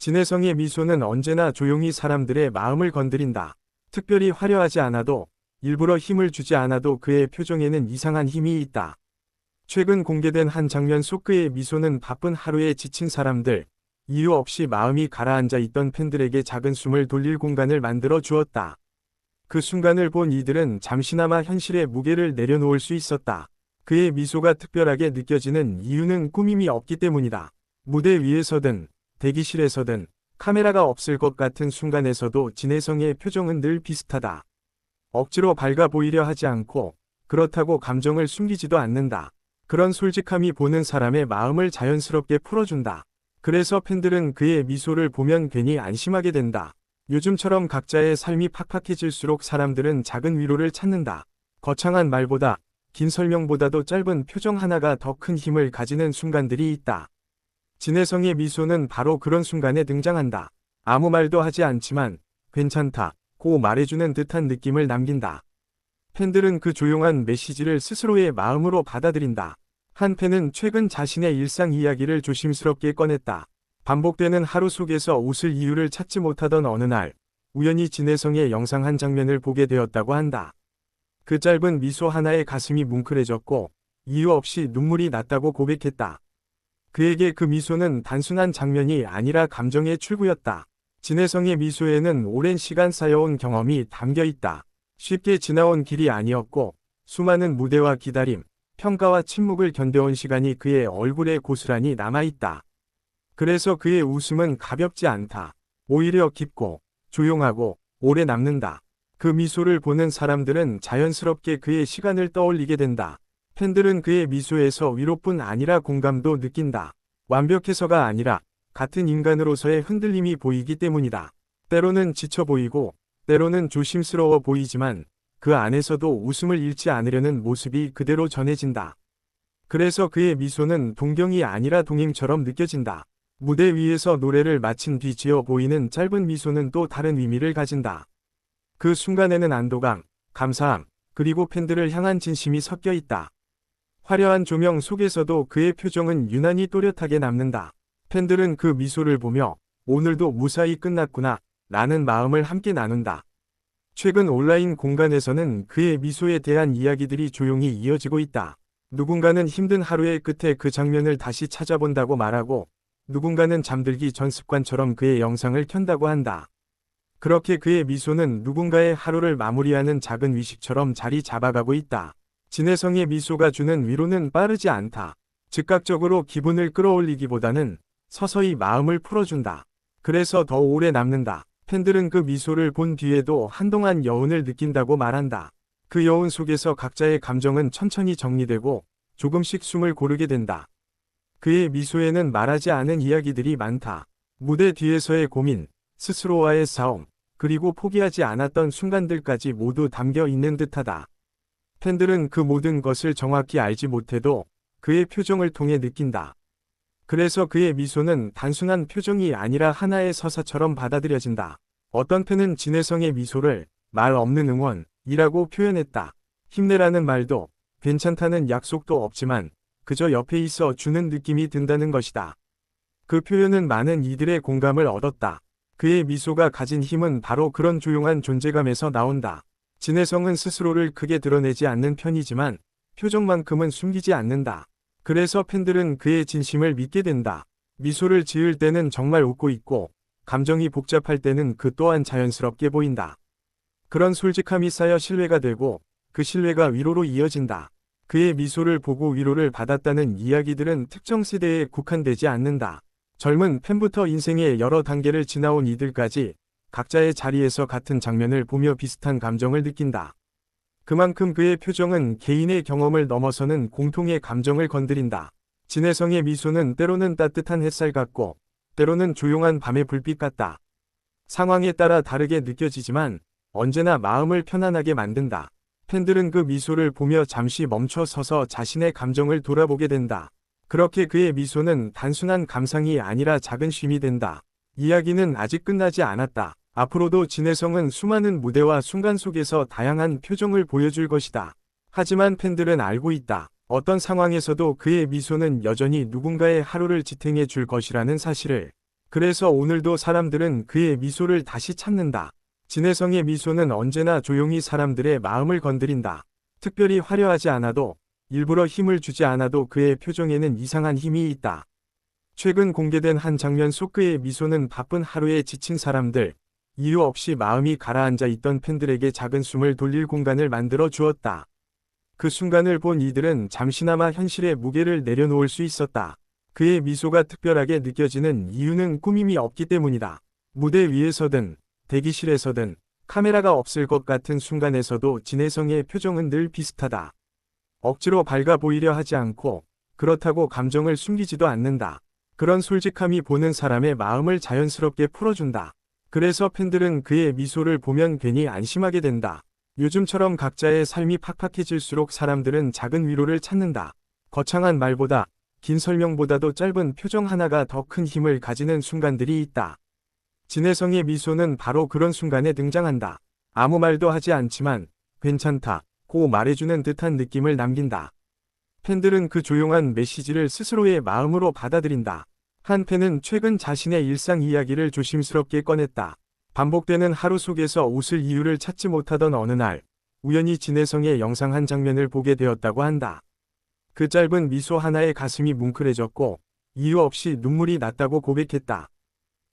진혜성의 미소는 언제나 조용히 사람들의 마음을 건드린다. 특별히 화려하지 않아도, 일부러 힘을 주지 않아도 그의 표정에는 이상한 힘이 있다. 최근 공개된 한 장면 속 그의 미소는 바쁜 하루에 지친 사람들, 이유 없이 마음이 가라앉아 있던 팬들에게 작은 숨을 돌릴 공간을 만들어 주었다. 그 순간을 본 이들은 잠시나마 현실의 무게를 내려놓을 수 있었다. 그의 미소가 특별하게 느껴지는 이유는 꾸밈이 없기 때문이다. 무대 위에서든 대기실에서든 카메라가 없을 것 같은 순간에서도 진혜성의 표정은 늘 비슷하다. 억지로 밝아 보이려 하지 않고 그렇다고 감정을 숨기지도 않는다. 그런 솔직함이 보는 사람의 마음을 자연스럽게 풀어준다. 그래서 팬들은 그의 미소를 보면 괜히 안심하게 된다. 요즘처럼 각자의 삶이 팍팍해질수록 사람들은 작은 위로를 찾는다. 거창한 말보다 긴 설명보다도 짧은 표정 하나가 더 큰 힘을 가지는 순간들이 있다. 진혜성의 미소는 바로 그런 순간에 등장한다. 아무 말도 하지 않지만 괜찮다고 말해주는 듯한 느낌을 남긴다. 팬들은 그 조용한 메시지를 스스로의 마음으로 받아들인다. 한 팬은 최근 자신의 일상 이야기를 조심스럽게 꺼냈다. 반복되는 하루 속에서 웃을 이유를 찾지 못하던 어느 날, 우연히 진혜성의 영상 한 장면을 보게 되었다고 한다. 그 짧은 미소 하나에 가슴이 뭉클해졌고, 이유 없이 눈물이 났다고 고백했다. 그에게 그 미소는 단순한 장면이 아니라 감정의 출구였다. 진혜성의 미소에는 오랜 시간 쌓여온 경험이 담겨 있다. 쉽게 지나온 길이 아니었고, 수많은 무대와 기다림, 평가와 침묵을 견뎌온 시간이 그의 얼굴에 고스란히 남아있다. 그래서 그의 웃음은 가볍지 않다. 오히려 깊고, 조용하고, 오래 남는다. 그 미소를 보는 사람들은 자연스럽게 그의 시간을 떠올리게 된다. 팬들은 그의 미소에서 위로뿐 아니라 공감도 느낀다. 완벽해서가 아니라 같은 인간으로서의 흔들림이 보이기 때문이다. 때로는 지쳐 보이고, 때로는 조심스러워 보이지만 그 안에서도 웃음을 잃지 않으려는 모습이 그대로 전해진다. 그래서 그의 미소는 동경이 아니라 동행처럼 느껴진다. 무대 위에서 노래를 마친 뒤 지어 보이는 짧은 미소는 또 다른 의미를 가진다. 그 순간에는 안도감, 감사함, 그리고 팬들을 향한 진심이 섞여 있다. 화려한 조명 속에서도 그의 표정은 유난히 또렷하게 남는다. 팬들은 그 미소를 보며 오늘도 무사히 끝났구나 라는 마음을 함께 나눈다. 최근 온라인 공간에서는 그의 미소에 대한 이야기들이 조용히 이어지고 있다. 누군가는 힘든 하루의 끝에 그 장면을 다시 찾아본다고 말하고, 누군가는 잠들기 전 습관처럼 그의 영상을 켠다고 한다. 그렇게 그의 미소는 누군가의 하루를 마무리하는 작은 위식처럼 자리 잡아가고 있다. 진혜성의 미소가 주는 위로는 빠르지 않다. 즉각적으로 기분을 끌어올리기보다는 서서히 마음을 풀어준다. 그래서 더 오래 남는다. 팬들은 그 미소를 본 뒤에도 한동안 여운을 느낀다고 말한다. 그 여운 속에서 각자의 감정은 천천히 정리되고 조금씩 숨을 고르게 된다. 그의 미소에는 말하지 않은 이야기들이 많다. 무대 뒤에서의 고민, 스스로와의 싸움, 그리고 포기하지 않았던 순간들까지 모두 담겨 있는 듯하다. 팬들은 그 모든 것을 정확히 알지 못해도 그의 표정을 통해 느낀다. 그래서 그의 미소는 단순한 표정이 아니라 하나의 서사처럼 받아들여진다. 어떤 팬은 진혜성의 미소를 말 없는 응원이라고 표현했다. 힘내라는 말도, 괜찮다는 약속도 없지만 그저 옆에 있어 주는 느낌이 든다는 것이다. 그 표현은 많은 이들의 공감을 얻었다. 그의 미소가 가진 힘은 바로 그런 조용한 존재감에서 나온다. 진혜성은 스스로를 크게 드러내지 않는 편이지만 표정만큼은 숨기지 않는다. 그래서 팬들은 그의 진심을 믿게 된다. 미소를 지을 때는 정말 웃고 있고, 감정이 복잡할 때는 그 또한 자연스럽게 보인다. 그런 솔직함이 쌓여 신뢰가 되고, 그 신뢰가 위로로 이어진다. 그의 미소를 보고 위로를 받았다는 이야기들은 특정 세대에 국한되지 않는다. 젊은 팬부터 인생의 여러 단계를 지나온 이들까지 각자의 자리에서 같은 장면을 보며 비슷한 감정을 느낀다. 그만큼 그의 표정은 개인의 경험을 넘어서는 공통의 감정을 건드린다. 진혜성의 미소는 때로는 따뜻한 햇살 같고, 때로는 조용한 밤의 불빛 같다. 상황에 따라 다르게 느껴지지만 언제나 마음을 편안하게 만든다. 팬들은 그 미소를 보며 잠시 멈춰 서서 자신의 감정을 돌아보게 된다. 그렇게 그의 미소는 단순한 감상이 아니라 작은 쉼이 된다. 이야기는 아직 끝나지 않았다. 앞으로도 진혜성은 수많은 무대와 순간 속에서 다양한 표정을 보여줄 것이다. 하지만 팬들은 알고 있다. 어떤 상황에서도 그의 미소는 여전히 누군가의 하루를 지탱해 줄 것이라는 사실을. 그래서 오늘도 사람들은 그의 미소를 다시 찾는다. 진혜성의 미소는 언제나 조용히 사람들의 마음을 건드린다. 특별히 화려하지 않아도, 일부러 힘을 주지 않아도 그의 표정에는 이상한 힘이 있다. 최근 공개된 한 장면 속 그의 미소는 바쁜 하루에 지친 사람들, 이유 없이 마음이 가라앉아 있던 팬들에게 작은 숨을 돌릴 공간을 만들어 주었다. 그 순간을 본 이들은 잠시나마 현실의 무게를 내려놓을 수 있었다. 그의 미소가 특별하게 느껴지는 이유는 꾸밈이 없기 때문이다. 무대 위에서든 대기실에서든 카메라가 없을 것 같은 순간에서도 진혜성의 표정은 늘 비슷하다. 억지로 밝아 보이려 하지 않고 그렇다고 감정을 숨기지도 않는다. 그런 솔직함이 보는 사람의 마음을 자연스럽게 풀어준다. 그래서 팬들은 그의 미소를 보면 괜히 안심하게 된다. 요즘처럼 각자의 삶이 팍팍해질수록 사람들은 작은 위로를 찾는다. 거창한 말보다 긴 설명보다도 짧은 표정 하나가 더 큰 힘을 가지는 순간들이 있다. 진혜성의 미소는 바로 그런 순간에 등장한다. 아무 말도 하지 않지만 괜찮다고 말해주는 듯한 느낌을 남긴다. 팬들은 그 조용한 메시지를 스스로의 마음으로 받아들인다. 한 팬은 최근 자신의 일상 이야기를 조심스럽게 꺼냈다. 반복되는 하루 속에서 웃을 이유를 찾지 못하던 어느 날, 우연히 진혜성의 영상 한 장면을 보게 되었다고 한다. 그 짧은 미소 하나에 가슴이 뭉클해졌고, 이유 없이 눈물이 났다고 고백했다.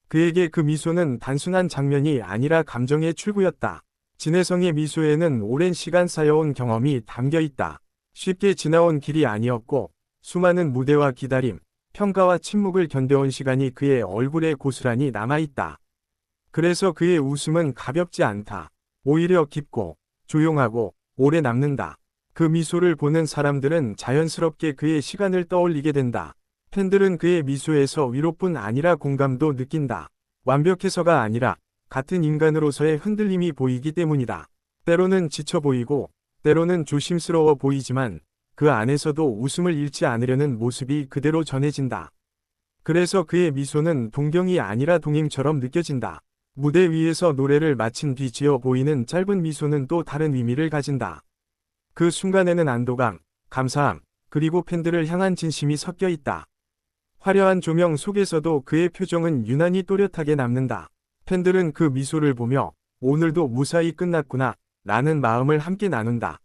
그에게 그 미소는 단순한 장면이 아니라 감정의 출구였다. 진혜성의 미소에는 오랜 시간 쌓여온 경험이 담겨 있다. 쉽게 지나온 길이 아니었고, 수많은 무대와 기다림, 평가와 침묵을 견뎌온 시간이 그의 얼굴에 고스란히 남아있다. 그래서 그의 웃음은 가볍지 않다. 오히려 깊고, 조용하고, 오래 남는다. 그 미소를 보는 사람들은 자연스럽게 그의 시간을 떠올리게 된다. 팬들은 그의 미소에서 위로뿐 아니라 공감도 느낀다. 완벽해서가 아니라 같은 인간으로서의 흔들림이 보이기 때문이다. 때로는 지쳐 보이고, 때로는 조심스러워 보이지만 그 안에서도 웃음을 잃지 않으려는 모습이 그대로 전해진다. 그래서 그의 미소는 동경이 아니라 동행처럼 느껴진다. 무대 위에서 노래를 마친 뒤 지어 보이는 짧은 미소는 또 다른 의미를 가진다. 그 순간에는 안도감, 감사함, 그리고 팬들을 향한 진심이 섞여 있다. 화려한 조명 속에서도 그의 표정은 유난히 또렷하게 남는다. 팬들은 그 미소를 보며 오늘도 무사히 끝났구나 라는 마음을 함께 나눈다.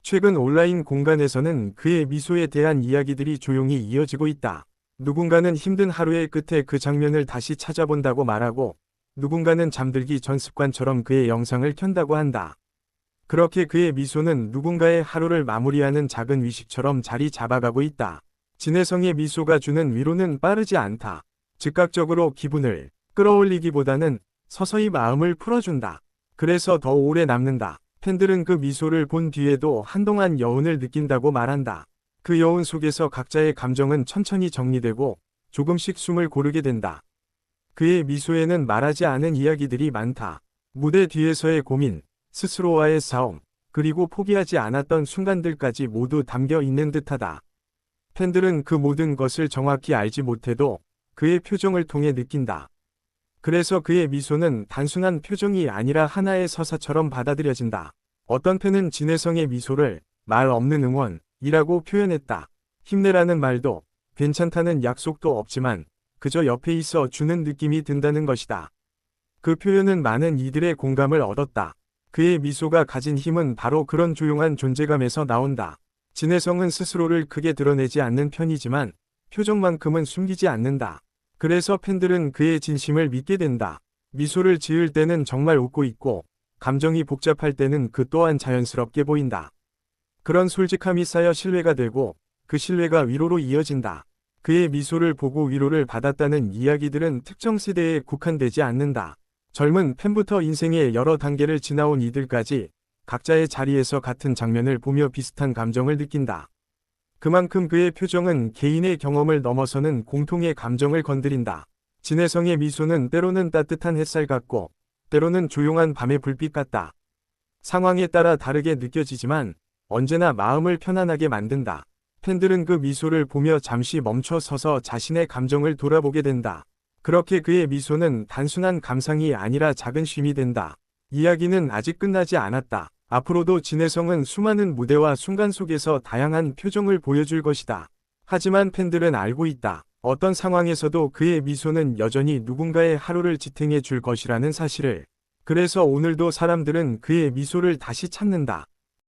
최근 온라인 공간에서는 그의 미소에 대한 이야기들이 조용히 이어지고 있다. 누군가는 힘든 하루의 끝에 그 장면을 다시 찾아본다고 말하고, 누군가는 잠들기 전 습관처럼 그의 영상을 켠다고 한다. 그렇게 그의 미소는 누군가의 하루를 마무리하는 작은 위식처럼 자리 잡아가고 있다. 진혜성의 미소가 주는 위로는 빠르지 않다. 즉각적으로 기분을 끌어올리기보다는 서서히 마음을 풀어준다. 그래서 더 오래 남는다. 팬들은 그 미소를 본 뒤에도 한동안 여운을 느낀다고 말한다. 그 여운 속에서 각자의 감정은 천천히 정리되고 조금씩 숨을 고르게 된다. 그의 미소에는 말하지 않은 이야기들이 많다. 무대 뒤에서의 고민, 스스로와의 싸움, 그리고 포기하지 않았던 순간들까지 모두 담겨 있는 듯하다. 팬들은 그 모든 것을 정확히 알지 못해도 그의 표정을 통해 느낀다. 그래서 그의 미소는 단순한 표정이 아니라 하나의 서사처럼 받아들여진다. 어떤 팬은 진혜성의 미소를 말 없는 응원이라고 표현했다. 힘내라는 말도, 괜찮다는 약속도 없지만 그저 옆에 있어 주는 느낌이 든다는 것이다. 그 표현은 많은 이들의 공감을 얻었다. 그의 미소가 가진 힘은 바로 그런 조용한 존재감에서 나온다. 진혜성은 스스로를 크게 드러내지 않는 편이지만 표정만큼은 숨기지 않는다. 그래서 팬들은 그의 진심을 믿게 된다. 미소를 지을 때는 정말 웃고 있고, 감정이 복잡할 때는 그 또한 자연스럽게 보인다. 그런 솔직함이 쌓여 신뢰가 되고, 그 신뢰가 위로로 이어진다. 그의 미소를 보고 위로를 받았다는 이야기들은 특정 세대에 국한되지 않는다. 젊은 팬부터 인생의 여러 단계를 지나온 이들까지 각자의 자리에서 같은 장면을 보며 비슷한 감정을 느낀다. 그만큼 그의 표정은 개인의 경험을 넘어서는 공통의 감정을 건드린다. 진혜성의 미소는 때로는 따뜻한 햇살 같고, 때로는 조용한 밤의 불빛 같다. 상황에 따라 다르게 느껴지지만 언제나 마음을 편안하게 만든다. 팬들은 그 미소를 보며 잠시 멈춰 서서 자신의 감정을 돌아보게 된다. 그렇게 그의 미소는 단순한 감상이 아니라 작은 쉼이 된다. 이야기는 아직 끝나지 않았다. 앞으로도 진혜성은 수많은 무대와 순간 속에서 다양한 표정을 보여줄 것이다. 하지만 팬들은 알고 있다. 어떤 상황에서도 그의 미소는 여전히 누군가의 하루를 지탱해 줄 것이라는 사실을. 그래서 오늘도 사람들은 그의 미소를 다시 찾는다.